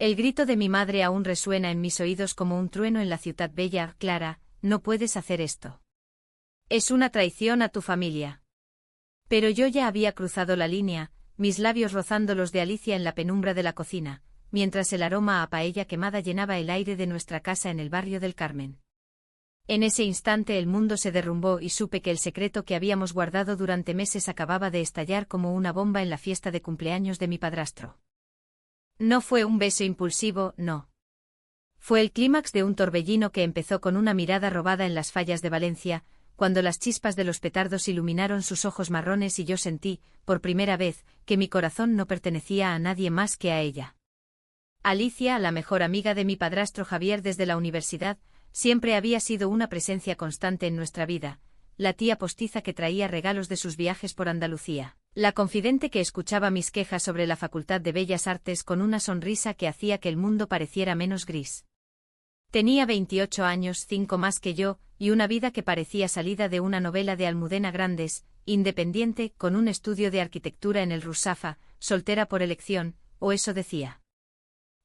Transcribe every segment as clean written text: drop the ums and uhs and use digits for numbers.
El grito de mi madre aún resuena en mis oídos como un trueno en la ciudad bella. Clara, no puedes hacer esto. Es una traición a tu familia. Pero yo ya había cruzado la línea, mis labios rozando los de Alicia en la penumbra de la cocina, mientras el aroma a paella quemada llenaba el aire de nuestra casa en el barrio del Carmen. En ese instante el mundo se derrumbó y supe que el secreto que habíamos guardado durante meses acababa de estallar como una bomba en la fiesta de cumpleaños de mi padrastro. No fue un beso impulsivo, no. Fue el clímax de un torbellino que empezó con una mirada robada en las fallas de Valencia, cuando las chispas de los petardos iluminaron sus ojos marrones y yo sentí, por primera vez, que mi corazón no pertenecía a nadie más que a ella. Alicia, la mejor amiga de mi padrastro Javier desde la universidad, siempre había sido una presencia constante en nuestra vida, la tía postiza que traía regalos de sus viajes por Andalucía, la confidente que escuchaba mis quejas sobre la Facultad de Bellas Artes con una sonrisa que hacía que el mundo pareciera menos gris. Tenía 28 años, 5 más que yo, y una vida que parecía salida de una novela de Almudena Grandes, independiente, con un estudio de arquitectura en el Rusafa, soltera por elección, o eso decía.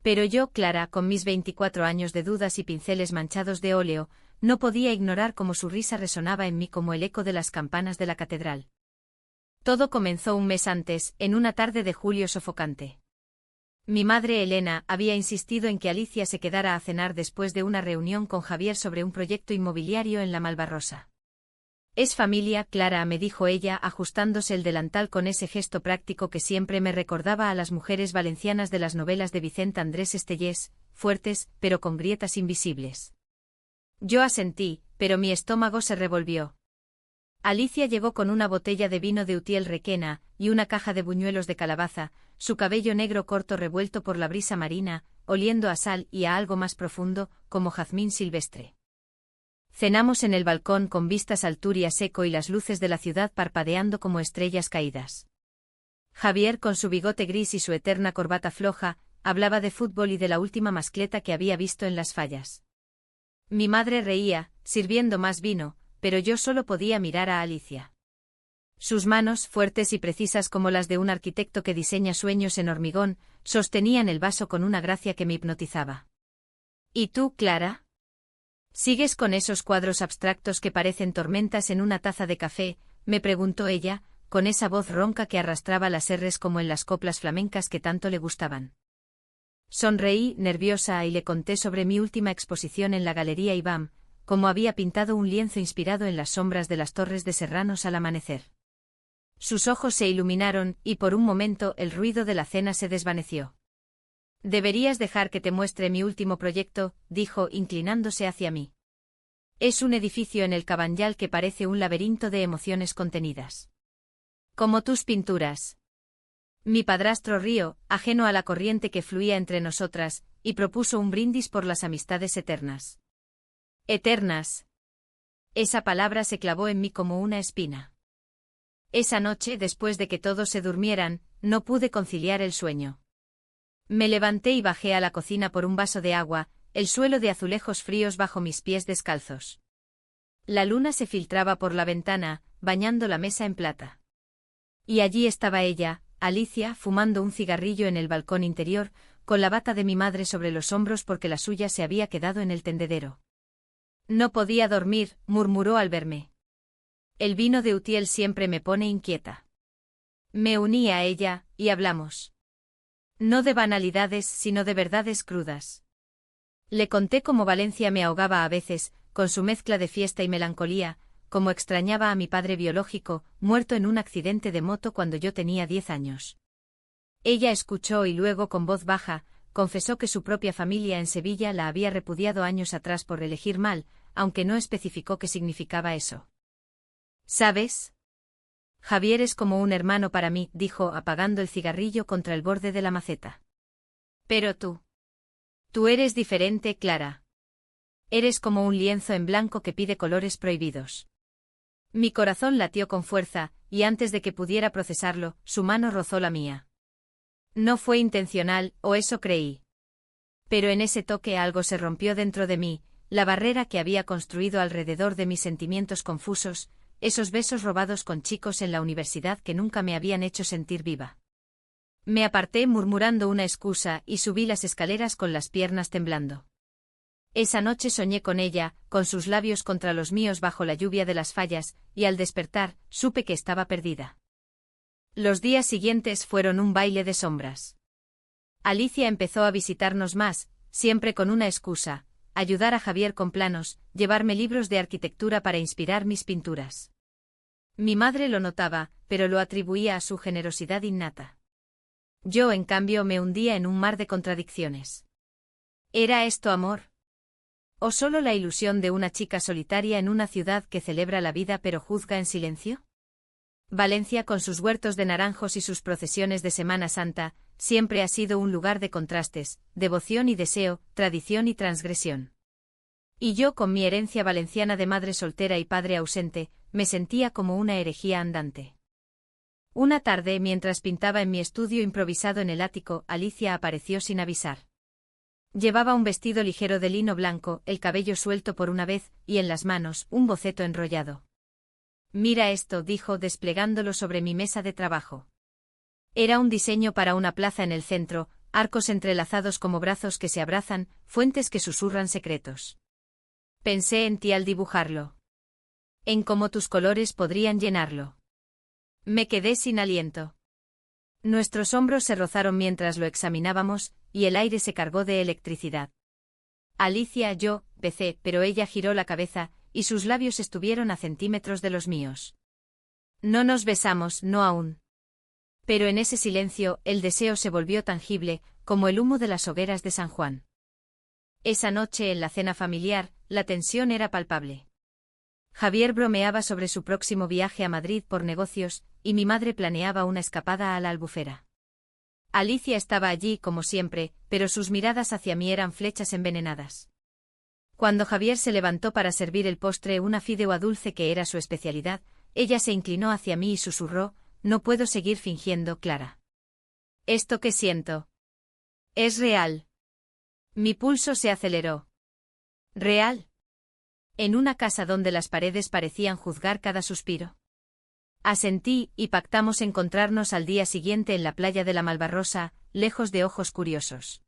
Pero yo, Clara, con mis 24 años de dudas y pinceles manchados de óleo, no podía ignorar cómo su risa resonaba en mí como el eco de las campanas de la catedral. Todo comenzó un mes antes, en una tarde de julio sofocante. Mi madre Elena había insistido en que Alicia se quedara a cenar después de una reunión con Javier sobre un proyecto inmobiliario en la Malvarrosa. Es familia, Clara, me dijo ella, ajustándose el delantal con ese gesto práctico que siempre me recordaba a las mujeres valencianas de las novelas de Vicent Andrés Estellés, fuertes, pero con grietas invisibles. Yo asentí, pero mi estómago se revolvió. Alicia llegó con una botella de vino de Utiel Requena y una caja de buñuelos de calabaza, su cabello negro corto revuelto por la brisa marina, oliendo a sal y a algo más profundo, como jazmín silvestre. Cenamos en el balcón con vistas al Turia seco y las luces de la ciudad parpadeando como estrellas caídas. Javier, con su bigote gris y su eterna corbata floja, hablaba de fútbol y de la última mascleta que había visto en las fallas. Mi madre reía, sirviendo más vino, pero yo solo podía mirar a Alicia. Sus manos, fuertes y precisas como las de un arquitecto que diseña sueños en hormigón, sostenían el vaso con una gracia que me hipnotizaba. ¿Y tú, Clara? ¿Sigues con esos cuadros abstractos que parecen tormentas en una taza de café?, me preguntó ella, con esa voz ronca que arrastraba las erres como en las coplas flamencas que tanto le gustaban. Sonreí, nerviosa, y le conté sobre mi última exposición en la Galería Ibam, cómo había pintado un lienzo inspirado en las sombras de las torres de Serranos al amanecer. Sus ojos se iluminaron, y por un momento el ruido de la cena se desvaneció. «Deberías dejar que te muestre mi último proyecto», dijo, inclinándose hacia mí. «Es un edificio en el Cabanyal que parece un laberinto de emociones contenidas. Como tus pinturas». Mi padrastro rió, ajeno a la corriente que fluía entre nosotras, y propuso un brindis por las amistades eternas. Eternas. Esa palabra se clavó en mí como una espina. Esa noche, después de que todos se durmieran, no pude conciliar el sueño. Me levanté y bajé a la cocina por un vaso de agua, el suelo de azulejos fríos bajo mis pies descalzos. La luna se filtraba por la ventana, bañando la mesa en plata. Y allí estaba ella, Alicia, fumando un cigarrillo en el balcón interior, con la bata de mi madre sobre los hombros porque la suya se había quedado en el tendedero. «No podía dormir», murmuró al verme. «El vino de Utiel siempre me pone inquieta». Me uní a ella, y hablamos. No de banalidades, sino de verdades crudas. Le conté cómo Valencia me ahogaba a veces, con su mezcla de fiesta y melancolía, cómo extrañaba a mi padre biológico, muerto en un accidente de moto cuando yo tenía 10 años. Ella escuchó y luego, con voz baja, confesó que su propia familia en Sevilla la había repudiado años atrás por elegir mal, aunque no especificó qué significaba eso. ¿Sabes? Javier es como un hermano para mí, dijo, apagando el cigarrillo contra el borde de la maceta. Pero tú. Tú eres diferente, Clara. Eres como un lienzo en blanco que pide colores prohibidos. Mi corazón latió con fuerza, y antes de que pudiera procesarlo, su mano rozó la mía. No fue intencional, o eso creí. Pero en ese toque algo se rompió dentro de mí, la barrera que había construido alrededor de mis sentimientos confusos, esos besos robados con chicos en la universidad que nunca me habían hecho sentir viva. Me aparté murmurando una excusa y subí las escaleras con las piernas temblando. Esa noche soñé con ella, con sus labios contra los míos bajo la lluvia de las fallas, y al despertar, supe que estaba perdida. Los días siguientes fueron un baile de sombras. Alicia empezó a visitarnos más, siempre con una excusa: ayudar a Javier con planos, llevarme libros de arquitectura para inspirar mis pinturas. Mi madre lo notaba, pero lo atribuía a su generosidad innata. Yo, en cambio, me hundía en un mar de contradicciones. ¿Era esto amor? ¿O solo la ilusión de una chica solitaria en una ciudad que celebra la vida pero juzga en silencio? Valencia, con sus huertos de naranjos y sus procesiones de Semana Santa, siempre ha sido un lugar de contrastes, devoción y deseo, tradición y transgresión. Y yo, con mi herencia valenciana de madre soltera y padre ausente, me sentía como una herejía andante. Una tarde, mientras pintaba en mi estudio improvisado en el ático, Alicia apareció sin avisar. Llevaba un vestido ligero de lino blanco, el cabello suelto por una vez, y en las manos, un boceto enrollado. «Mira esto», dijo, desplegándolo sobre mi mesa de trabajo. Era un diseño para una plaza en el centro, arcos entrelazados como brazos que se abrazan, fuentes que susurran secretos. Pensé en ti al dibujarlo. En cómo tus colores podrían llenarlo. Me quedé sin aliento. Nuestros hombros se rozaron mientras lo examinábamos, y el aire se cargó de electricidad. Alicia, yo, empecé, pero ella giró la cabeza, y sus labios estuvieron a centímetros de los míos. No nos besamos, no aún. Pero en ese silencio, el deseo se volvió tangible, como el humo de las hogueras de San Juan. Esa noche, en la cena familiar, la tensión era palpable. Javier bromeaba sobre su próximo viaje a Madrid por negocios, y mi madre planeaba una escapada a la Albufera. Alicia estaba allí, como siempre, pero sus miradas hacia mí eran flechas envenenadas. Cuando Javier se levantó para servir el postre, una fideuá dulce que era su especialidad, ella se inclinó hacia mí y susurró: «No puedo seguir fingiendo, Clara. Esto que siento es real». Mi pulso se aceleró. ¿Real? ¿En una casa donde las paredes parecían juzgar cada suspiro? Asentí, y pactamos encontrarnos al día siguiente en la playa de la Malvarrosa, lejos de ojos curiosos.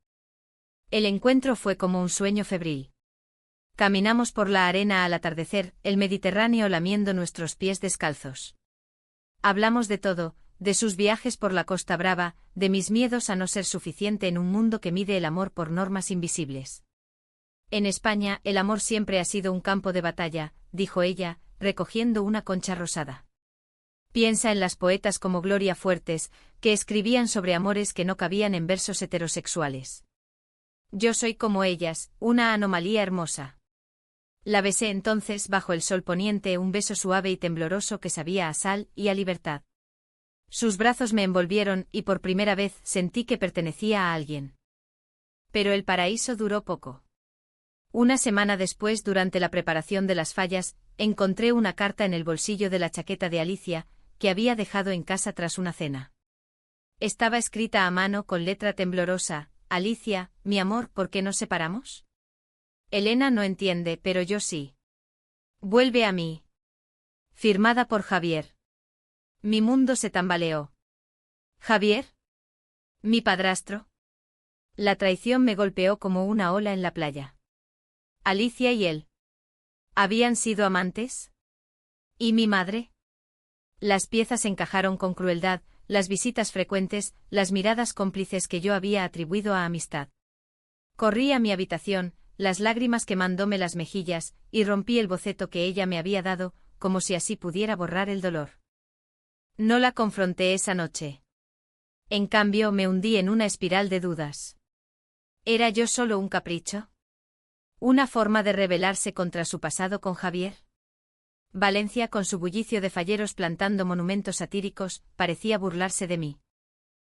El encuentro fue como un sueño febril. Caminamos por la arena al atardecer, el Mediterráneo lamiendo nuestros pies descalzos. Hablamos de todo, de sus viajes por la Costa Brava, de mis miedos a no ser suficiente en un mundo que mide el amor por normas invisibles. En España, el amor siempre ha sido un campo de batalla, dijo ella, recogiendo una concha rosada. Piensa en las poetas como Gloria Fuertes, que escribían sobre amores que no cabían en versos heterosexuales. Yo soy como ellas, una anomalía hermosa. La besé entonces bajo el sol poniente, un beso suave y tembloroso que sabía a sal y a libertad. Sus brazos me envolvieron y por primera vez sentí que pertenecía a alguien. Pero el paraíso duró poco. Una semana después, durante la preparación de las fallas, encontré una carta en el bolsillo de la chaqueta de Alicia, que había dejado en casa tras una cena. Estaba escrita a mano con letra temblorosa: «Alicia, mi amor, ¿por qué nos separamos? Elena no entiende, pero yo sí. Vuelve a mí». Firmada por Javier. Mi mundo se tambaleó. ¿Javier? ¿Mi padrastro? La traición me golpeó como una ola en la playa. Alicia y él. ¿Habían sido amantes? ¿Y mi madre? Las piezas encajaron con crueldad, las visitas frecuentes, las miradas cómplices que yo había atribuido a amistad. Corrí a mi habitación, las lágrimas quemándome las mejillas, y rompí el boceto que ella me había dado, como si así pudiera borrar el dolor. No la confronté esa noche. En cambio, me hundí en una espiral de dudas. ¿Era yo solo un capricho? ¿Una forma de rebelarse contra su pasado con Javier? Valencia, con su bullicio de falleros plantando monumentos satíricos, parecía burlarse de mí.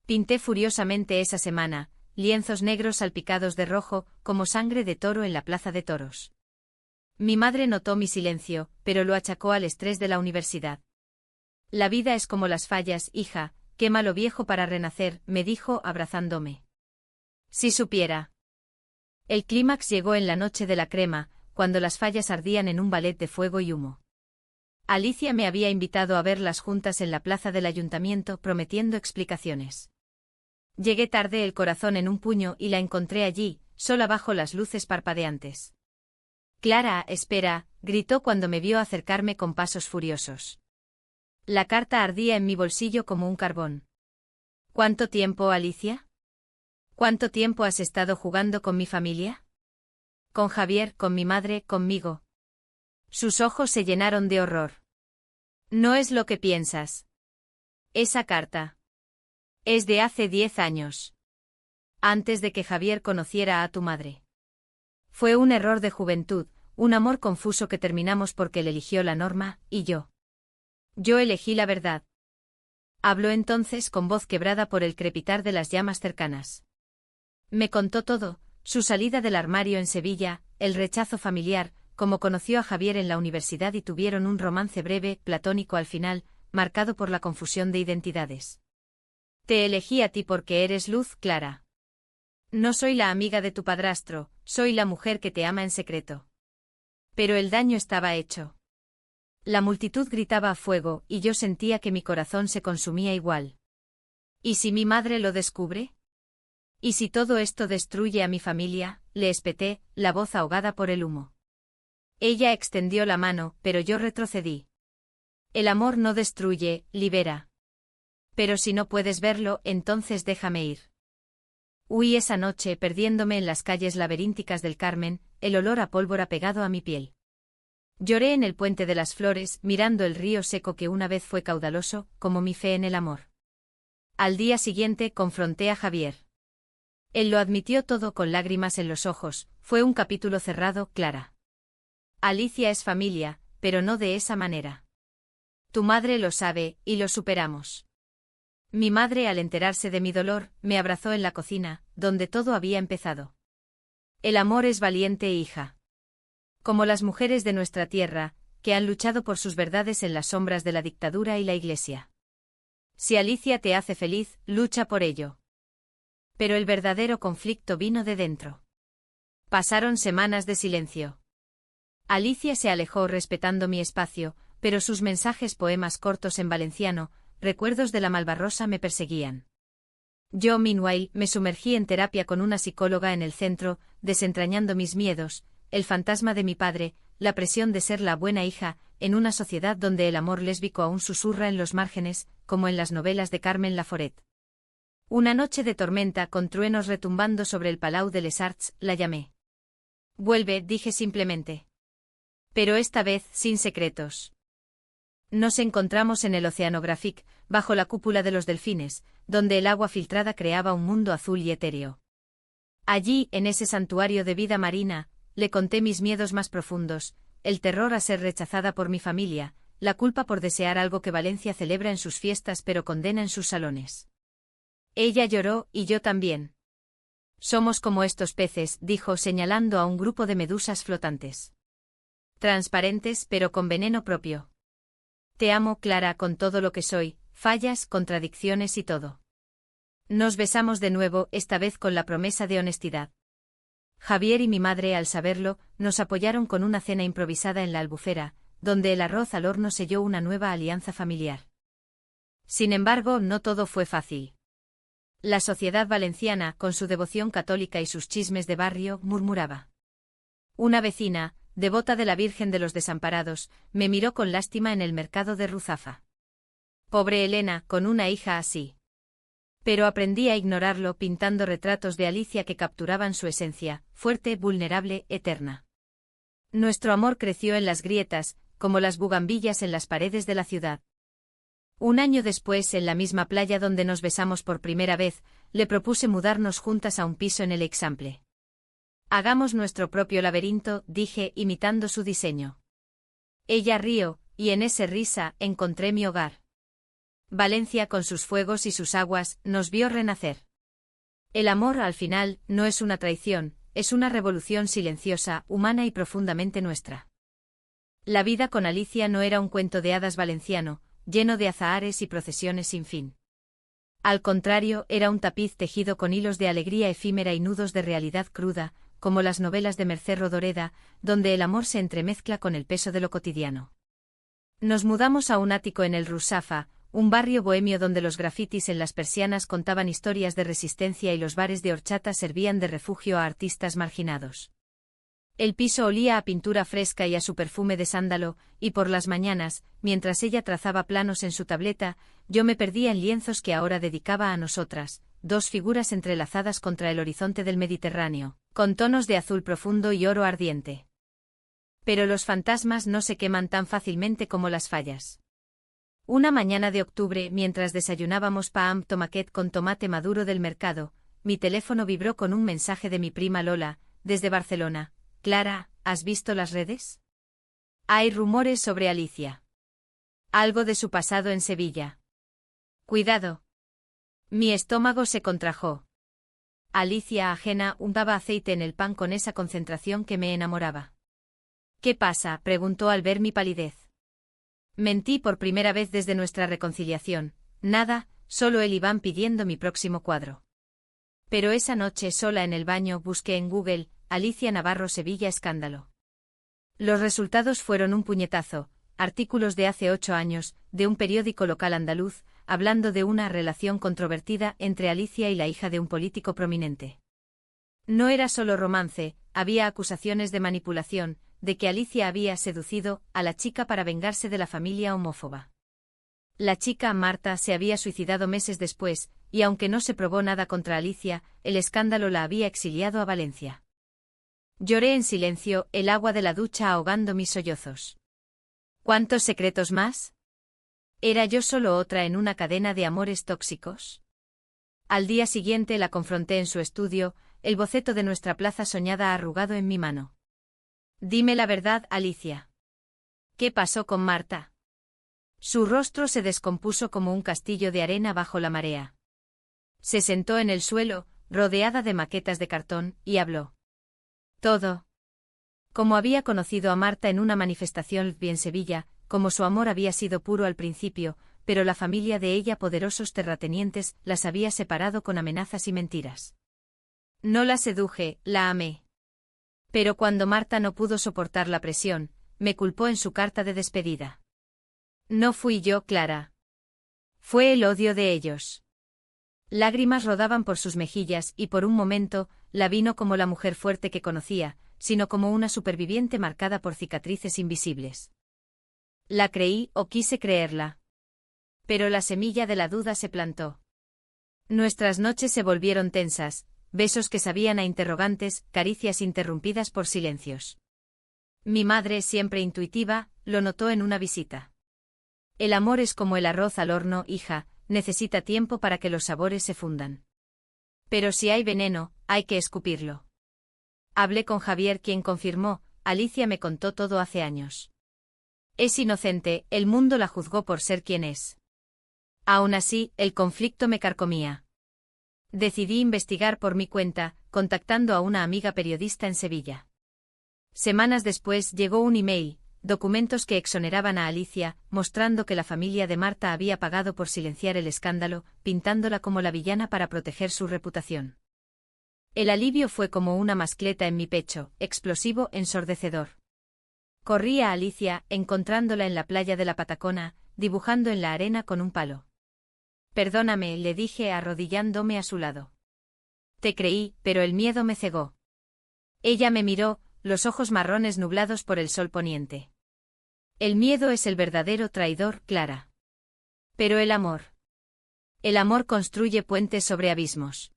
Pinté furiosamente esa semana, lienzos negros salpicados de rojo, como sangre de toro en la plaza de toros. Mi madre notó mi silencio, pero lo achacó al estrés de la universidad. La vida es como las fallas, hija, quema lo viejo para renacer, me dijo abrazándome. Si supiera. El clímax llegó en la noche de la crema, cuando las fallas ardían en un ballet de fuego y humo. Alicia me había invitado a verlas juntas en la plaza del ayuntamiento, prometiendo explicaciones. Llegué tarde, el corazón en un puño, y la encontré allí, sola bajo las luces parpadeantes. Clara, espera, gritó cuando me vio acercarme con pasos furiosos. La carta ardía en mi bolsillo como un carbón. ¿Cuánto tiempo, Alicia? ¿Cuánto tiempo has estado jugando con mi familia? Con Javier, con mi madre, conmigo. Sus ojos se llenaron de horror. No es lo que piensas. Esa carta es de hace 10 años. Antes de que Javier conociera a tu madre. Fue un error de juventud, un amor confuso que terminamos porque él eligió la norma, y yo. Yo elegí la verdad. Habló entonces con voz quebrada por el crepitar de las llamas cercanas. Me contó todo, su salida del armario en Sevilla, el rechazo familiar, cómo conoció a Javier en la universidad y tuvieron un romance breve, platónico al final, marcado por la confusión de identidades. Te elegí a ti porque eres luz, Clara. No soy la amiga de tu padrastro, soy la mujer que te ama en secreto. Pero el daño estaba hecho. La multitud gritaba a fuego y yo sentía que mi corazón se consumía igual. ¿Y si mi madre lo descubre? ¿Y si todo esto destruye a mi familia? Le espeté, la voz ahogada por el humo. Ella extendió la mano, pero yo retrocedí. El amor no destruye, libera. Pero si no puedes verlo, entonces déjame ir. Huí esa noche perdiéndome en las calles laberínticas del Carmen, el olor a pólvora pegado a mi piel. Lloré en el puente de las flores, mirando el río seco que una vez fue caudaloso, como mi fe en el amor. Al día siguiente confronté a Javier. Él lo admitió todo con lágrimas en los ojos, fue un capítulo cerrado, Clara. Alicia es familia, pero no de esa manera. Tu madre lo sabe, y lo superamos. Mi madre, al enterarse de mi dolor, me abrazó en la cocina, donde todo había empezado. El amor es valiente, hija. Como las mujeres de nuestra tierra, que han luchado por sus verdades en las sombras de la dictadura y la Iglesia. Si Alicia te hace feliz, lucha por ello. Pero el verdadero conflicto vino de dentro. Pasaron semanas de silencio. Alicia se alejó respetando mi espacio, pero sus mensajes, poemas cortos en valenciano, recuerdos de la Malvarrosa, me perseguían. Yo, meanwhile, me sumergí en terapia con una psicóloga en el centro, desentrañando mis miedos, el fantasma de mi padre, la presión de ser la buena hija, en una sociedad donde el amor lésbico aún susurra en los márgenes, como en las novelas de Carmen Laforet. Una noche de tormenta con truenos retumbando sobre el Palau de les Arts, la llamé. Vuelve, dije simplemente. Pero esta vez sin secretos. Nos encontramos en el Oceanographic, bajo la cúpula de los delfines, donde el agua filtrada creaba un mundo azul y etéreo. Allí, en ese santuario de vida marina, le conté mis miedos más profundos, el terror a ser rechazada por mi familia, la culpa por desear algo que Valencia celebra en sus fiestas pero condena en sus salones. Ella lloró, y yo también. Somos como estos peces, dijo señalando a un grupo de medusas flotantes. Transparentes pero con veneno propio. Te amo, Clara, con todo lo que soy, fallas, contradicciones y todo. Nos besamos de nuevo, esta vez con la promesa de honestidad. Javier y mi madre, al saberlo, nos apoyaron con una cena improvisada en la Albufera, donde el arroz al horno selló una nueva alianza familiar. Sin embargo, no todo fue fácil. La sociedad valenciana, con su devoción católica y sus chismes de barrio, murmuraba. Una vecina, devota de la Virgen de los Desamparados, me miró con lástima en el mercado de Ruzafa. Pobre Elena, con una hija así. Pero aprendí a ignorarlo pintando retratos de Alicia que capturaban su esencia, fuerte, vulnerable, eterna. Nuestro amor creció en las grietas, como las bugambillas en las paredes de la ciudad. Un año después, en la misma playa donde nos besamos por primera vez, le propuse mudarnos juntas a un piso en el Eixample. Hagamos nuestro propio laberinto, dije, imitando su diseño. Ella rió, y en esa risa encontré mi hogar. Valencia, con sus fuegos y sus aguas, nos vio renacer. El amor, al final, no es una traición, es una revolución silenciosa, humana y profundamente nuestra. La vida con Alicia no era un cuento de hadas valenciano, lleno de azahares y procesiones sin fin. Al contrario, era un tapiz tejido con hilos de alegría efímera y nudos de realidad cruda, como las novelas de Mercé Rodoreda, donde el amor se entremezcla con el peso de lo cotidiano. Nos mudamos a un ático en el Ruzafa, un barrio bohemio donde los grafitis en las persianas contaban historias de resistencia y los bares de horchata servían de refugio a artistas marginados. El piso olía a pintura fresca y a su perfume de sándalo, y por las mañanas, mientras ella trazaba planos en su tableta, yo me perdía en lienzos que ahora dedicaba a nosotras, dos figuras entrelazadas contra el horizonte del Mediterráneo, con tonos de azul profundo y oro ardiente. Pero los fantasmas no se queman tan fácilmente como las fallas. Una mañana de octubre, mientras desayunábamos pan tomaquet con tomate maduro del mercado, mi teléfono vibró con un mensaje de mi prima Lola, desde Barcelona. Clara, ¿has visto las redes? Hay rumores sobre Alicia. Algo de su pasado en Sevilla. Cuidado. Mi estómago se contrajo. Alicia ajena untaba aceite en el pan con esa concentración que me enamoraba. ¿Qué pasa?, preguntó al ver mi palidez. Mentí por primera vez desde nuestra reconciliación. Nada, solo el Iván pidiendo mi próximo cuadro. Pero esa noche sola en el baño busqué en Google, Alicia Navarro Sevilla escándalo. Los resultados fueron un puñetazo, artículos de hace 8 años, de un periódico local andaluz, hablando de una relación controvertida entre Alicia y la hija de un político prominente. No era solo romance, había acusaciones de manipulación, de que Alicia había seducido a la chica para vengarse de la familia homófoba. La chica, Marta, se había suicidado meses después, y aunque no se probó nada contra Alicia, el escándalo la había exiliado a Valencia. Lloré en silencio, el agua de la ducha ahogando mis sollozos. ¿Cuántos secretos más? ¿Era yo solo otra en una cadena de amores tóxicos? Al día siguiente la confronté en su estudio, el boceto de nuestra plaza soñada arrugado en mi mano. Dime la verdad, Alicia. ¿Qué pasó con Marta? Su rostro se descompuso como un castillo de arena bajo la marea. Se sentó en el suelo, rodeada de maquetas de cartón, y habló. Todo. Como había conocido a Marta en una manifestación en Sevilla, como su amor había sido puro al principio, pero la familia de ella, poderosos terratenientes, las había separado con amenazas y mentiras. No la seduje, la amé. Pero cuando Marta no pudo soportar la presión, me culpó en su carta de despedida. No fui yo, Clara. Fue el odio de ellos. Lágrimas rodaban por sus mejillas y por un momento, la vi no como la mujer fuerte que conocía, sino como una superviviente marcada por cicatrices invisibles. La creí o quise creerla. Pero la semilla de la duda se plantó. Nuestras noches se volvieron tensas, besos que sabían a interrogantes, caricias interrumpidas por silencios. Mi madre, siempre intuitiva, lo notó en una visita. El amor es como el arroz al horno, hija, necesita tiempo para que los sabores se fundan. Pero si hay veneno, hay que escupirlo. Hablé con Javier, quien confirmó, Alicia me contó todo hace años. Es inocente, el mundo la juzgó por ser quien es. Aún así, el conflicto me carcomía. Decidí investigar por mi cuenta, contactando a una amiga periodista en Sevilla. Semanas después llegó un email, documentos que exoneraban a Alicia, mostrando que la familia de Marta había pagado por silenciar el escándalo, pintándola como la villana para proteger su reputación. El alivio fue como una mascleta en mi pecho, explosivo, ensordecedor. Corrí a Alicia, encontrándola en la playa de la Patacona, dibujando en la arena con un palo. Perdóname, le dije arrodillándome a su lado. Te creí, pero el miedo me cegó. Ella me miró, los ojos marrones nublados por el sol poniente. El miedo es el verdadero traidor, Clara. Pero el amor. El amor construye puentes sobre abismos.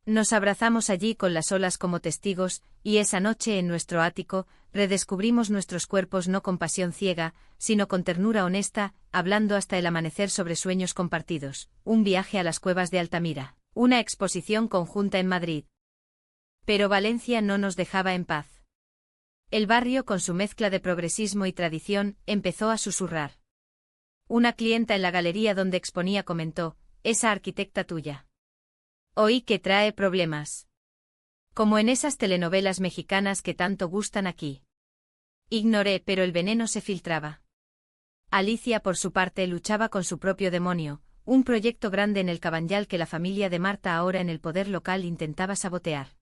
Nos abrazamos allí con las olas como testigos, y esa noche en nuestro ático, redescubrimos nuestros cuerpos no con pasión ciega, sino con ternura honesta, hablando hasta el amanecer sobre sueños compartidos, un viaje a las cuevas de Altamira, una exposición conjunta en Madrid. Pero Valencia no nos dejaba en paz. El barrio, con su mezcla de progresismo y tradición, empezó a susurrar. Una clienta en la galería donde exponía comentó, «Esa arquitecta tuya. Oí que trae problemas. Como en esas telenovelas mexicanas que tanto gustan aquí». Ignoré, pero el veneno se filtraba. Alicia, por su parte, luchaba con su propio demonio, un proyecto grande en el Cabanyal que la familia de Marta, ahora en el poder local, intentaba sabotear.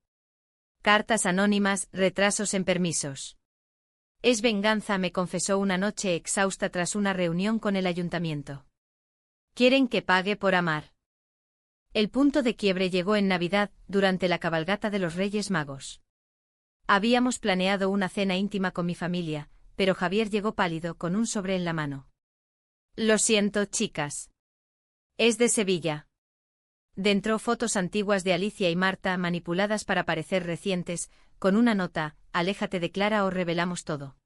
Cartas anónimas, retrasos en permisos. Es venganza, me confesó una noche exhausta tras una reunión con el ayuntamiento. Quieren que pague por amar. El punto de quiebre llegó en Navidad, durante la cabalgata de los Reyes Magos. Habíamos planeado una cena íntima con mi familia, pero Javier llegó pálido con un sobre en la mano. Lo siento, chicas. Es de Sevilla. Dentro fotos antiguas de Alicia y Marta manipuladas para parecer recientes, con una nota, aléjate de Clara o revelamos todo.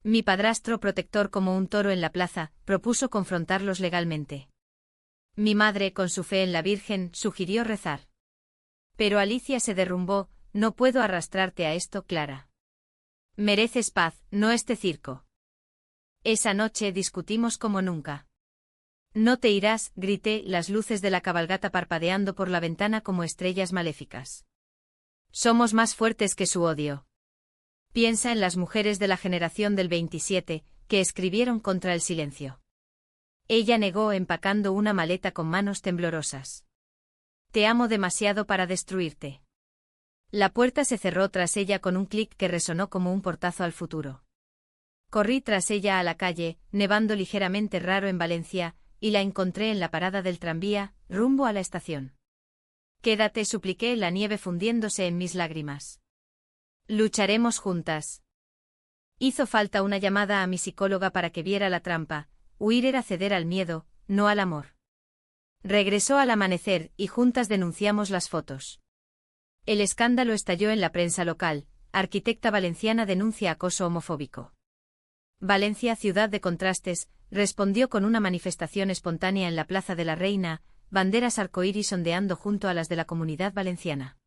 Mi padrastro, protector como un toro en la plaza, propuso confrontarlos legalmente. Mi madre, con su fe en la Virgen, sugirió rezar. Pero Alicia se derrumbó, no puedo arrastrarte a esto, Clara. Mereces paz, no este circo. Esa noche discutimos como nunca. No te irás, grité, las luces de la cabalgata parpadeando por la ventana como estrellas maléficas. Somos más fuertes que su odio. Piensa en las mujeres de la generación del 27, que escribieron contra el silencio. Ella negó empacando una maleta con manos temblorosas. Te amo demasiado para destruirte. La puerta se cerró tras ella con un clic que resonó como un portazo al futuro. Corrí tras ella a la calle, nevando ligeramente raro en Valencia, y la encontré en la parada del tranvía, rumbo a la estación. Quédate, supliqué, la nieve fundiéndose en mis lágrimas. Lucharemos juntas. Hizo falta una llamada a mi psicóloga para que viera la trampa. Huir era ceder al miedo, no al amor. Regresó al amanecer y juntas denunciamos las fotos. El escándalo estalló en la prensa local. Arquitecta valenciana denuncia acoso homofóbico. Valencia, ciudad de contrastes, respondió con una manifestación espontánea en la Plaza de la Reina, banderas arcoíris ondeando junto a las de la Comunidad Valenciana.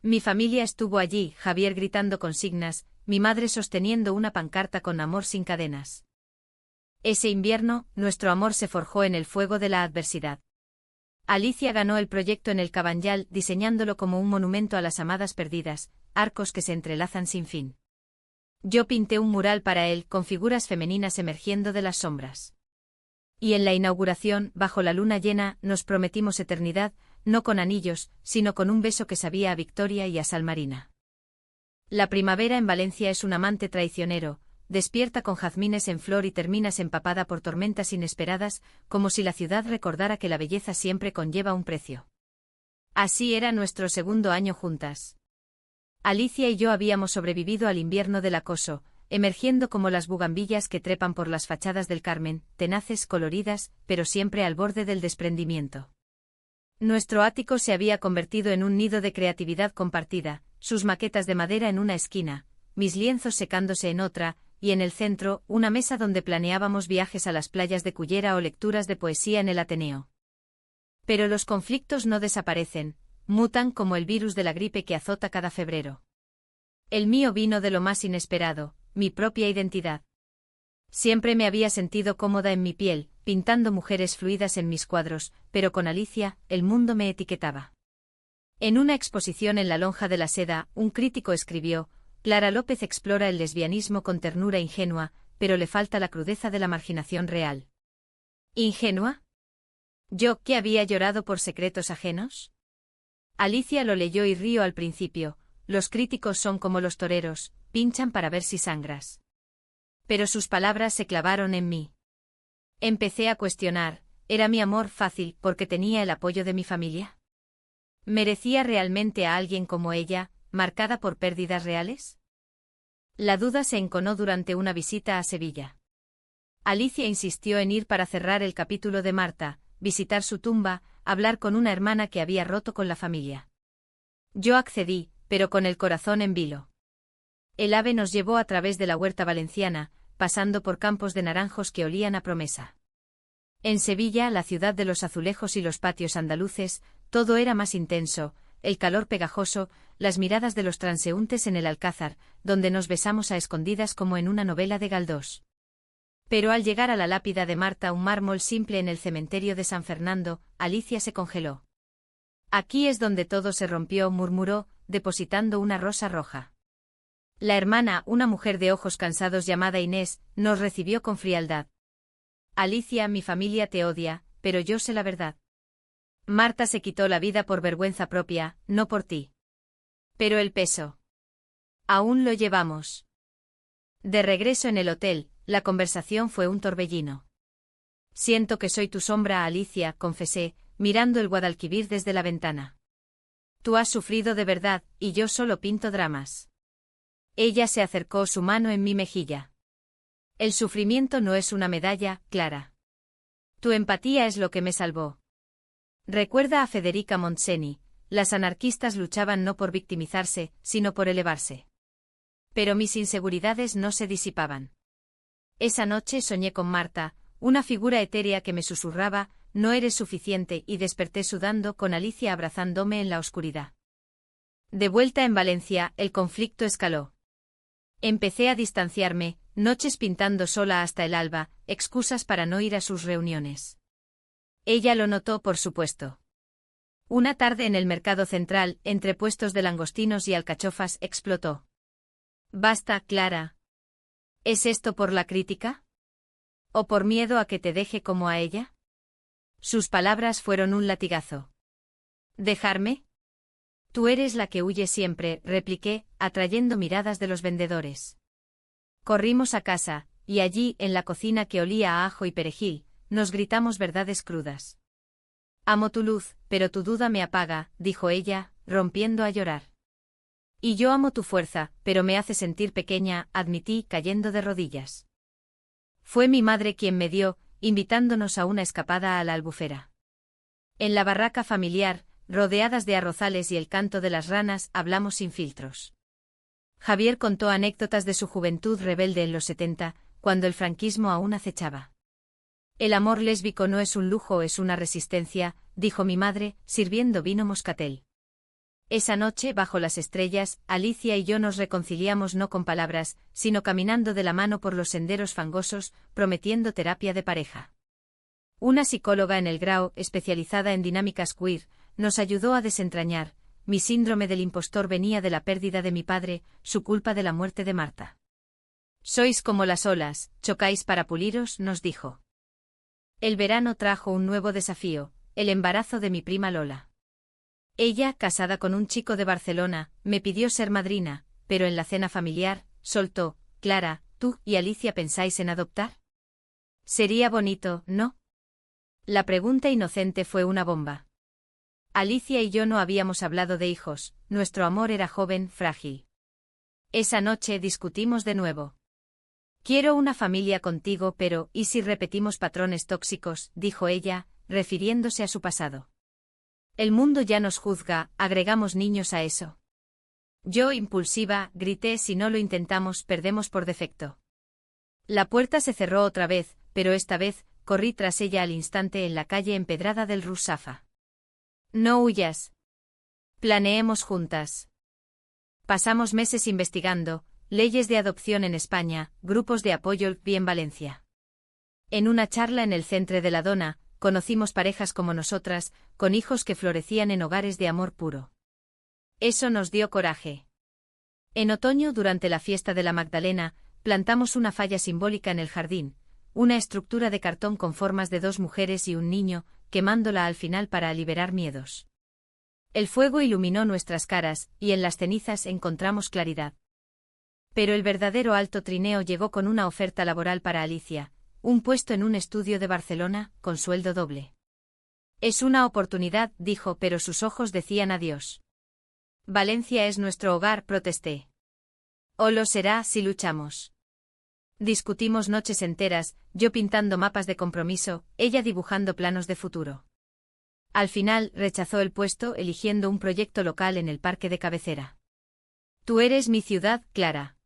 Mi familia estuvo allí, Javier gritando consignas, mi madre sosteniendo una pancarta con amor sin cadenas. Ese invierno, nuestro amor se forjó en el fuego de la adversidad. Alicia ganó el proyecto en el Cabanyal, diseñándolo como un monumento a las amadas perdidas, arcos que se entrelazan sin fin. Yo pinté un mural para él, con figuras femeninas emergiendo de las sombras. Y en la inauguración, bajo la luna llena, nos prometimos eternidad, no con anillos, sino con un beso que sabía a victoria y a sal marina. La primavera en Valencia es un amante traicionero, despierta con jazmines en flor y terminas empapada por tormentas inesperadas, como si la ciudad recordara que la belleza siempre conlleva un precio. Así era nuestro segundo año juntas. Alicia y yo habíamos sobrevivido al invierno del acoso, emergiendo como las bugambillas que trepan por las fachadas del Carmen, tenaces, coloridas, pero siempre al borde del desprendimiento. Nuestro ático se había convertido en un nido de creatividad compartida, sus maquetas de madera en una esquina, mis lienzos secándose en otra, y en el centro, una mesa donde planeábamos viajes a las playas de Cullera o lecturas de poesía en el Ateneo. Pero los conflictos no desaparecen, mutan como el virus de la gripe que azota cada febrero. El mío vino de lo más inesperado, mi propia identidad. Siempre me había sentido cómoda en mi piel, pintando mujeres fluidas en mis cuadros, pero con Alicia, el mundo me etiquetaba. En una exposición en la Lonja de la Seda, un crítico escribió: Clara López explora el lesbianismo con ternura ingenua, pero le falta la crudeza de la marginación real. ¿Ingenua? ¿Yo, que había llorado por secretos ajenos? Alicia lo leyó y rió al principio. Los críticos son como los toreros, pinchan para ver si sangras. Pero sus palabras se clavaron en mí. Empecé a cuestionar, ¿era mi amor fácil porque tenía el apoyo de mi familia? ¿Merecía realmente a alguien como ella, marcada por pérdidas reales? La duda se enconó durante una visita a Sevilla. Alicia insistió en ir para cerrar el capítulo de Marta, visitar su tumba, hablar con una hermana que había roto con la familia. Yo accedí, pero con el corazón en vilo. El ave nos llevó a través de la huerta valenciana, pasando por campos de naranjos que olían a promesa. En Sevilla, la ciudad de los azulejos y los patios andaluces, todo era más intenso, el calor pegajoso, las miradas de los transeúntes en el Alcázar, donde nos besamos a escondidas como en una novela de Galdós. Pero al llegar a la lápida de Marta, un mármol simple en el cementerio de San Fernando, Alicia se congeló. Aquí es donde todo se rompió, murmuró, depositando una rosa roja. La hermana, una mujer de ojos cansados llamada Inés, nos recibió con frialdad. Alicia, mi familia te odia, pero yo sé la verdad. Marta se quitó la vida por vergüenza propia, no por ti. Pero el peso. Aún lo llevamos. De regreso en el hotel, la conversación fue un torbellino. Siento que soy tu sombra, Alicia, confesé, mirando el Guadalquivir desde la ventana. Tú has sufrido de verdad, y yo solo pinto dramas. Ella se acercó su mano en mi mejilla. El sufrimiento no es una medalla, Clara. Tu empatía es lo que me salvó. Recuerda a Federica Montseny, las anarquistas luchaban no por victimizarse, sino por elevarse. Pero mis inseguridades no se disipaban. Esa noche soñé con Marta, una figura etérea que me susurraba, no eres suficiente, y desperté sudando con Alicia abrazándome en la oscuridad. De vuelta en Valencia, el conflicto escaló. Empecé a distanciarme, noches pintando sola hasta el alba, excusas para no ir a sus reuniones. Ella lo notó, por supuesto. Una tarde en el mercado central, entre puestos de langostinos y alcachofas, explotó. Basta, Clara. ¿Es esto por la crítica? ¿O por miedo a que te deje como a ella? Sus palabras fueron un latigazo. ¿Dejarme? Tú eres la que huye siempre, repliqué, atrayendo miradas de los vendedores. Corrimos a casa, y allí, en la cocina que olía a ajo y perejil, nos gritamos verdades crudas. Amo tu luz, pero tu duda me apaga, dijo ella, rompiendo a llorar. Y yo amo tu fuerza, pero me hace sentir pequeña, admití, cayendo de rodillas. Fue mi madre quien me dio, invitándonos a una escapada a la Albufera. En la barraca familiar, rodeadas de arrozales y el canto de las ranas, hablamos sin filtros. Javier contó anécdotas de su juventud rebelde en los 70, cuando el franquismo aún acechaba. El amor lésbico no es un lujo, es una resistencia, dijo mi madre, sirviendo vino moscatel. Esa noche, bajo las estrellas, Alicia y yo nos reconciliamos no con palabras, sino caminando de la mano por los senderos fangosos, prometiendo terapia de pareja. Una psicóloga en el Grao, especializada en dinámicas queer, nos ayudó a desentrañar. Mi síndrome del impostor venía de la pérdida de mi padre, su culpa de la muerte de Marta. Sois como las olas, chocáis para puliros, nos dijo. El verano trajo un nuevo desafío, el embarazo de mi prima Lola. Ella, casada con un chico de Barcelona, me pidió ser madrina, pero en la cena familiar, soltó, Clara, ¿tú y Alicia pensáis en adoptar? Sería bonito, ¿no? La pregunta inocente fue una bomba. Alicia y yo no habíamos hablado de hijos, nuestro amor era joven, frágil. Esa noche discutimos de nuevo. Quiero una familia contigo, pero ¿y si repetimos patrones tóxicos?, dijo ella, refiriéndose a su pasado. El mundo ya nos juzga, agregamos niños a eso. Yo, impulsiva, grité, si no lo intentamos, perdemos por defecto. La puerta se cerró otra vez, pero esta vez, corrí tras ella al instante en la calle empedrada del Rusafa. No huyas. Planeemos juntas. Pasamos meses investigando, leyes de adopción en España, grupos de apoyo en Valencia. En una charla en el Centre de la Dona, conocimos parejas como nosotras, con hijos que florecían en hogares de amor puro. Eso nos dio coraje. En otoño, durante la fiesta de la Magdalena, plantamos una falla simbólica en el jardín, una estructura de cartón con formas de dos mujeres y un niño, quemándola al final para liberar miedos. El fuego iluminó nuestras caras, y en las cenizas encontramos claridad. Pero el verdadero alto trineo llegó con una oferta laboral para Alicia, un puesto en un estudio de Barcelona, con sueldo doble. Es una oportunidad, dijo, pero sus ojos decían adiós. Valencia es nuestro hogar, protesté. O lo será si luchamos. Discutimos noches enteras, yo pintando mapas de compromiso, ella dibujando planos de futuro. Al final, rechazó el puesto, eligiendo un proyecto local en el parque de cabecera. Tú eres mi ciudad, Clara.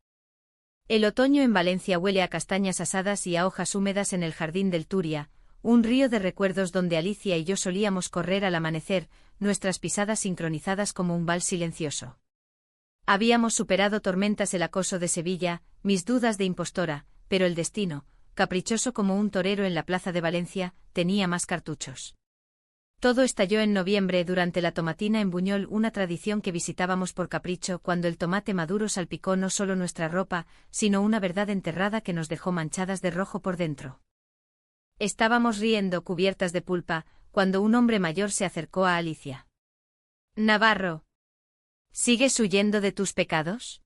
El otoño en Valencia huele a castañas asadas y a hojas húmedas en el jardín del Turia, un río de recuerdos donde Alicia y yo solíamos correr al amanecer, nuestras pisadas sincronizadas como un vals silencioso. Habíamos superado tormentas, el acoso de Sevilla, mis dudas de impostora, pero el destino, caprichoso como un torero en la plaza de Valencia, tenía más cartuchos. Todo estalló en noviembre durante la tomatina en Buñol, una tradición que visitábamos por capricho cuando el tomate maduro salpicó no solo nuestra ropa, sino una verdad enterrada que nos dejó manchadas de rojo por dentro. Estábamos riendo, cubiertas de pulpa, cuando un hombre mayor se acercó a Alicia. Navarro. ¿Sigues huyendo de tus pecados?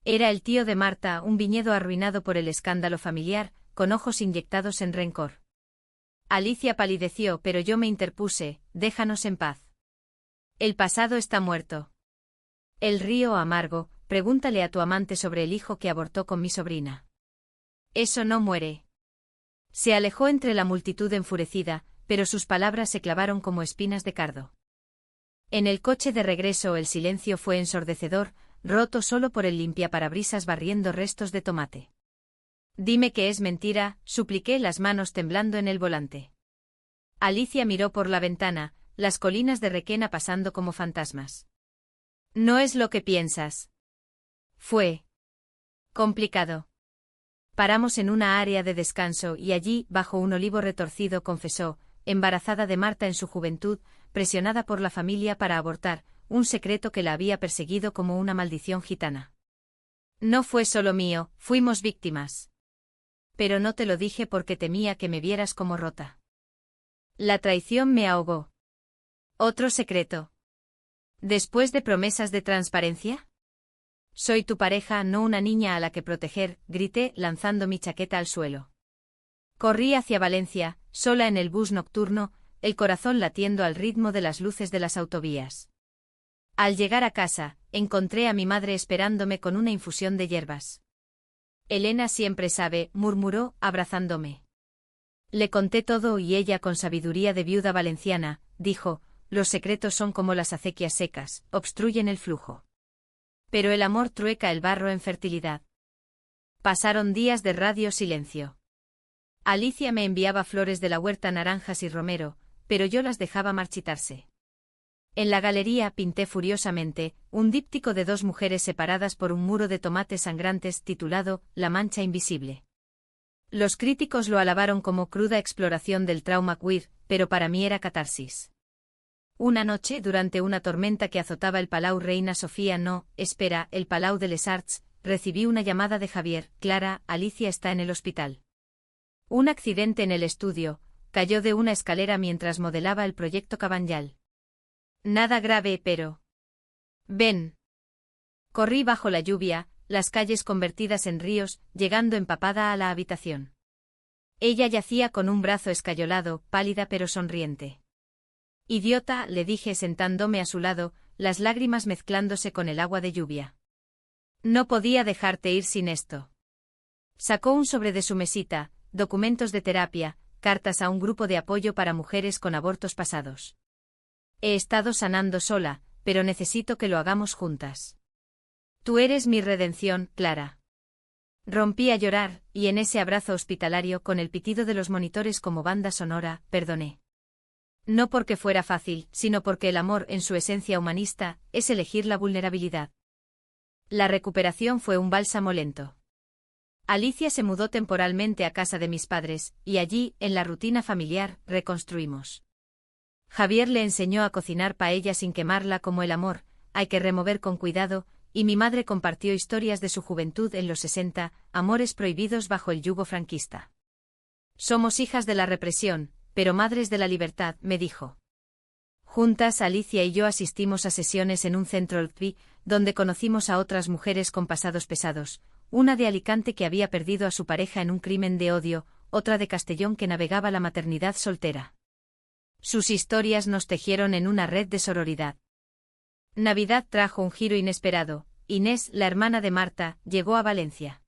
Era el tío de Marta, un viñedo arruinado por el escándalo familiar, con ojos inyectados en rencor. Alicia palideció, pero yo me interpuse, déjanos en paz. El pasado está muerto. El río amargo, pregúntale a tu amante sobre el hijo que abortó con mi sobrina. Eso no muere. Se alejó entre la multitud enfurecida, pero sus palabras se clavaron como espinas de cardo. En el coche de regreso el silencio fue ensordecedor, roto solo por el limpiaparabrisas barriendo restos de tomate. Dime que es mentira, supliqué, las manos temblando en el volante. Alicia miró por la ventana, las colinas de Requena pasando como fantasmas. No es lo que piensas. Fue complicado. Paramos en una área de descanso y allí, bajo un olivo retorcido, confesó, embarazada de Marta en su juventud, presionada por la familia para abortar, un secreto que la había perseguido como una maldición gitana. No fue solo mío, fuimos víctimas. Pero no te lo dije porque temía que me vieras como rota. La traición me ahogó. Otro secreto. ¿Después de promesas de transparencia? Soy tu pareja, no una niña a la que proteger, grité, lanzando mi chaqueta al suelo. Corrí hacia Valencia, sola en el bus nocturno, el corazón latiendo al ritmo de las luces de las autovías. Al llegar a casa, encontré a mi madre esperándome con una infusión de hierbas. Elena siempre sabe, murmuró, abrazándome. Le conté todo y ella, con sabiduría de viuda valenciana, dijo, los secretos son como las acequias secas, obstruyen el flujo. Pero el amor trueca el barro en fertilidad. Pasaron días de radio silencio. Alicia me enviaba flores de la huerta, naranjas y romero, pero yo las dejaba marchitarse. En la galería pinté furiosamente un díptico de dos mujeres separadas por un muro de tomates sangrantes titulado La mancha invisible. Los críticos lo alabaron como cruda exploración del trauma queer, pero para mí era catarsis. Una noche, durante una tormenta que azotaba el Palau Reina Sofía, el Palau de les Arts, recibí una llamada de Javier. Clara, Alicia está en el hospital. Un accidente en el estudio, cayó de una escalera mientras modelaba el proyecto Cabanyal. Nada grave, pero... Ven. Corrí bajo la lluvia, las calles convertidas en ríos, llegando empapada a la habitación. Ella yacía con un brazo escayolado, pálida pero sonriente. Idiota, le dije sentándome a su lado, las lágrimas mezclándose con el agua de lluvia. No podía dejarte ir sin esto. Sacó un sobre de su mesita, documentos de terapia, cartas a un grupo de apoyo para mujeres con abortos pasados. He estado sanando sola, pero necesito que lo hagamos juntas. Tú eres mi redención, Clara. Rompí a llorar, y en ese abrazo hospitalario, con el pitido de los monitores como banda sonora, perdoné. No porque fuera fácil, sino porque el amor, en su esencia humanista, es elegir la vulnerabilidad. La recuperación fue un bálsamo lento. Alicia se mudó temporalmente a casa de mis padres, y allí, en la rutina familiar, reconstruimos. Javier le enseñó a cocinar paella sin quemarla como el amor, hay que remover con cuidado, y mi madre compartió historias de su juventud en los 60, amores prohibidos bajo el yugo franquista. Somos hijas de la represión, pero madres de la libertad, me dijo. Juntas, Alicia y yo asistimos a sesiones en un centro LGTBI, donde conocimos a otras mujeres con pasados pesados, una de Alicante que había perdido a su pareja en un crimen de odio, otra de Castellón que navegaba la maternidad soltera. Sus historias nos tejieron en una red de sororidad. Navidad trajo un giro inesperado. Inés, la hermana de Marta, llegó a Valencia.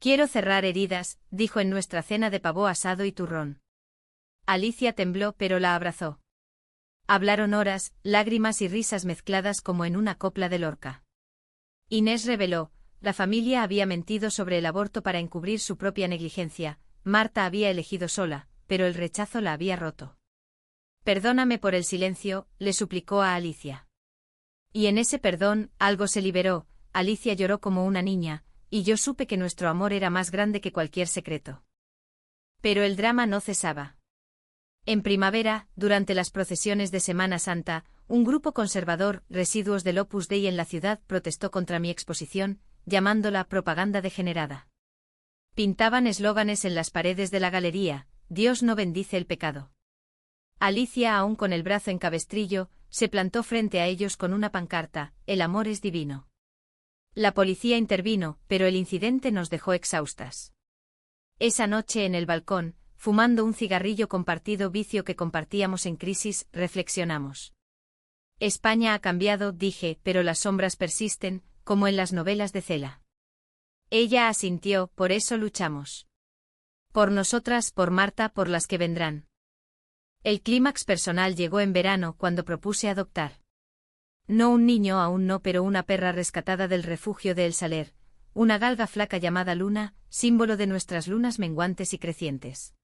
Quiero cerrar heridas, dijo en nuestra cena de pavo asado y turrón. Alicia tembló pero la abrazó. Hablaron horas, lágrimas y risas mezcladas como en una copla de Lorca. Inés reveló, la familia había mentido sobre el aborto para encubrir su propia negligencia, Marta había elegido sola, pero el rechazo la había roto. Perdóname por el silencio, le suplicó a Alicia. Y en ese perdón, algo se liberó, Alicia lloró como una niña, y yo supe que nuestro amor era más grande que cualquier secreto. Pero el drama no cesaba. En primavera, durante las procesiones de Semana Santa, un grupo conservador, residuos del Opus Dei en la ciudad, protestó contra mi exposición, llamándola propaganda degenerada. Pintaban eslóganes en las paredes de la galería, Dios no bendice el pecado. Alicia, aún con el brazo en cabestrillo, se plantó frente a ellos con una pancarta, el amor es divino. La policía intervino, pero el incidente nos dejó exhaustas. Esa noche en el balcón, fumando un cigarrillo compartido, vicio que compartíamos en crisis, reflexionamos. España ha cambiado, dije, pero las sombras persisten, como en las novelas de Cela. Ella asintió, por eso luchamos. Por nosotras, por Marta, por las que vendrán. El clímax personal llegó en verano cuando propuse adoptar. No un niño aún no, pero una perra rescatada del refugio de El Saler, una galga flaca llamada Luna, símbolo de nuestras lunas menguantes y crecientes.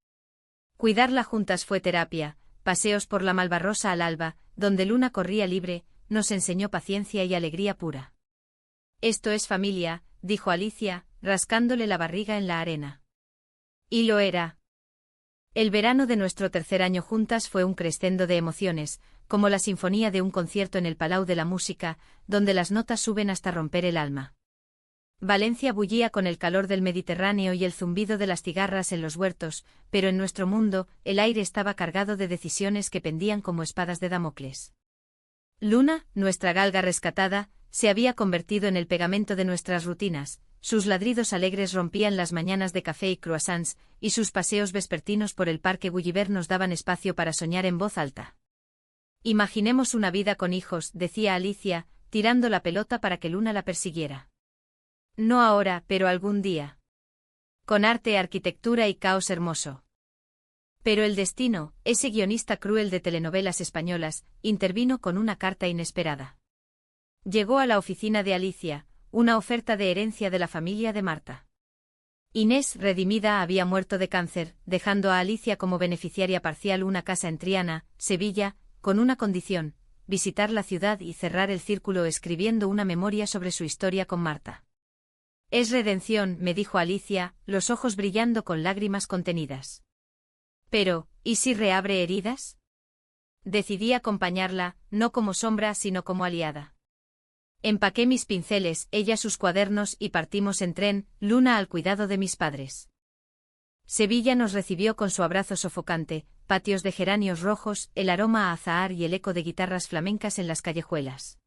Cuidarla juntas fue terapia, paseos por la Malvarrosa al alba, donde Luna corría libre, nos enseñó paciencia y alegría pura. Esto es familia, dijo Alicia, rascándole la barriga en la arena. Y lo era. El verano de nuestro tercer año juntas fue un crescendo de emociones, como la sinfonía de un concierto en el Palau de la Música, donde las notas suben hasta romper el alma. Valencia bullía con el calor del Mediterráneo y el zumbido de las cigarras en los huertos, pero en nuestro mundo, el aire estaba cargado de decisiones que pendían como espadas de Damocles. Luna, nuestra galga rescatada, se había convertido en el pegamento de nuestras rutinas, sus ladridos alegres rompían las mañanas de café y croissants, y sus paseos vespertinos por el parque Gulliver nos daban espacio para soñar en voz alta. Imaginemos una vida con hijos, decía Alicia, tirando la pelota para que Luna la persiguiera. No ahora, pero algún día. Con arte, arquitectura y caos hermoso. Pero el destino, ese guionista cruel de telenovelas españolas, intervino con una carta inesperada. Llegó a la oficina de Alicia, una oferta de herencia de la familia de Marta. Inés, redimida, había muerto de cáncer, dejando a Alicia como beneficiaria parcial una casa en Triana, Sevilla, con una condición: visitar la ciudad y cerrar el círculo escribiendo una memoria sobre su historia con Marta. Es redención, me dijo Alicia, los ojos brillando con lágrimas contenidas. Pero, ¿y si reabre heridas? Decidí acompañarla, no como sombra sino como aliada. Empaqué mis pinceles, ella sus cuadernos y partimos en tren, Luna al cuidado de mis padres. Sevilla nos recibió con su abrazo sofocante, patios de geranios rojos, el aroma a azahar y el eco de guitarras flamencas en las callejuelas.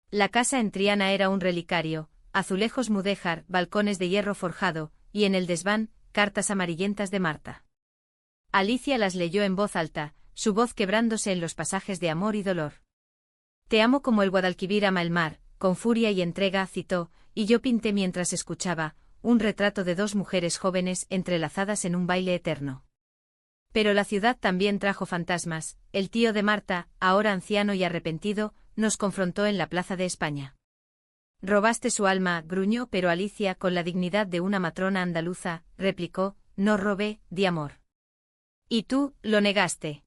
La casa en Triana era un relicario, azulejos mudéjar, balcones de hierro forjado, y en el desván, cartas amarillentas de Marta. Alicia las leyó en voz alta, su voz quebrándose en los pasajes de amor y dolor. Te amo como el Guadalquivir ama el mar, con furia y entrega citó, y yo pinté mientras escuchaba, un retrato de dos mujeres jóvenes entrelazadas en un baile eterno. Pero la ciudad también trajo fantasmas, el tío de Marta, ahora anciano y arrepentido, nos confrontó en la Plaza de España. Robaste su alma, gruñó, pero Alicia, con la dignidad de una matrona andaluza, replicó, no robé, di amor. Y tú, lo negaste.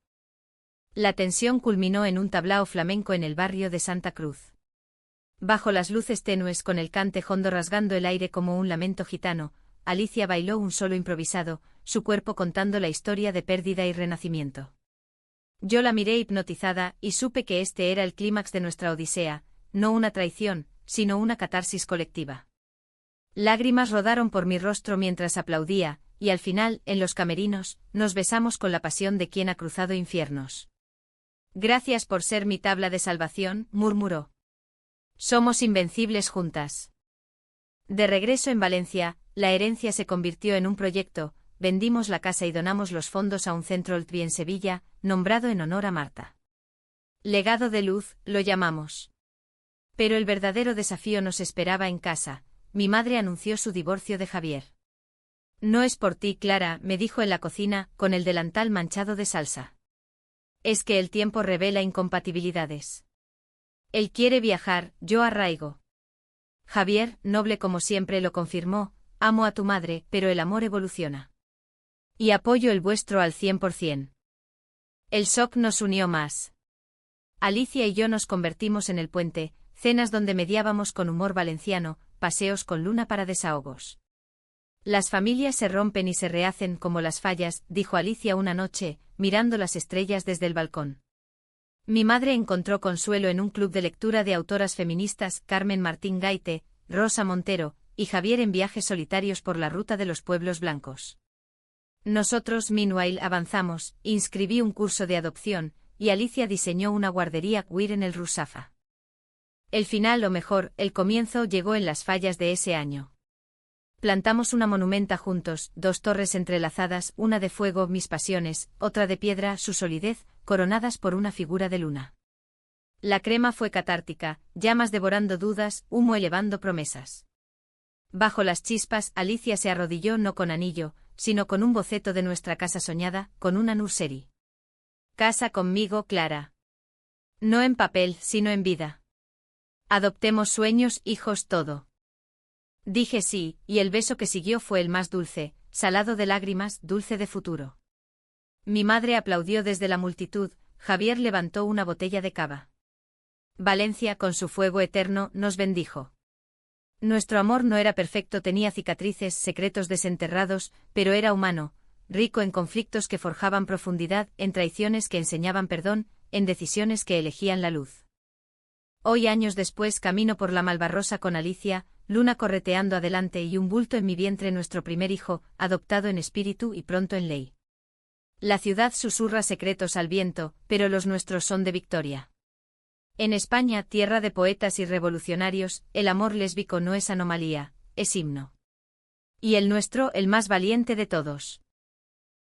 La tensión culminó en un tablao flamenco en el barrio de Santa Cruz. Bajo las luces tenues con el cante hondo rasgando el aire como un lamento gitano, Alicia bailó un solo improvisado, su cuerpo contando la historia de pérdida y renacimiento. Yo la miré hipnotizada y supe que este era el clímax de nuestra odisea, no una traición, sino una catarsis colectiva. Lágrimas rodaron por mi rostro mientras aplaudía, y al final, en los camerinos, nos besamos con la pasión de quien ha cruzado infiernos. Gracias por ser mi tabla de salvación, murmuró. Somos invencibles juntas. De regreso en Valencia, la herencia se convirtió en un proyecto, vendimos la casa y donamos los fondos a un centro Oltri en Sevilla, nombrado en honor a Marta. Legado de luz, lo llamamos. Pero el verdadero desafío nos esperaba en casa, mi madre anunció su divorcio de Javier. No es por ti, Clara, me dijo en la cocina, con el delantal manchado de salsa. Es que el tiempo revela incompatibilidades. Él quiere viajar, yo arraigo. Javier, noble como siempre, lo confirmó, amo a tu madre, pero el amor evoluciona. Y apoyo el vuestro al 100%. El shock nos unió más. Alicia y yo nos convertimos en el puente, cenas donde mediábamos con humor valenciano, paseos con Luna para desahogos. Las familias se rompen y se rehacen como las fallas, dijo Alicia una noche, mirando las estrellas desde el balcón. Mi madre encontró consuelo en un club de lectura de autoras feministas, Carmen Martín Gaite, Rosa Montero, y Javier en viajes solitarios por la ruta de los pueblos blancos. Nosotros, meanwhile, avanzamos, inscribí un curso de adopción, y Alicia diseñó una guardería queer en el Rusafa. El final, o mejor, el comienzo, llegó en las fallas de ese año. Plantamos una monumenta juntos, 2 torres entrelazadas, una de fuego, mis pasiones, otra de piedra, su solidez, coronadas por una figura de luna. La crema fue catártica, llamas devorando dudas, humo elevando promesas. Bajo las chispas, Alicia se arrodilló no con anillo, sino con un boceto de nuestra casa soñada, con una nursery. Casa conmigo, Clara. No en papel, sino en vida. Adoptemos sueños, hijos, todo. Dije sí, y el beso que siguió fue el más dulce, salado de lágrimas, dulce de futuro. Mi madre aplaudió desde la multitud, Javier levantó una botella de cava. Valencia, con su fuego eterno, nos bendijo. Nuestro amor no era perfecto, tenía cicatrices, secretos desenterrados, pero era humano, rico en conflictos que forjaban profundidad, en traiciones que enseñaban perdón, en decisiones que elegían la luz. Hoy, años después, camino por la Malvarrosa con Alicia, luna correteando adelante y un bulto en mi vientre, nuestro primer hijo, adoptado en espíritu y pronto en ley. La ciudad susurra secretos al viento, pero los nuestros son de victoria. En España, tierra de poetas y revolucionarios, el amor lésbico no es anomalía, es himno. Y el nuestro, el más valiente de todos.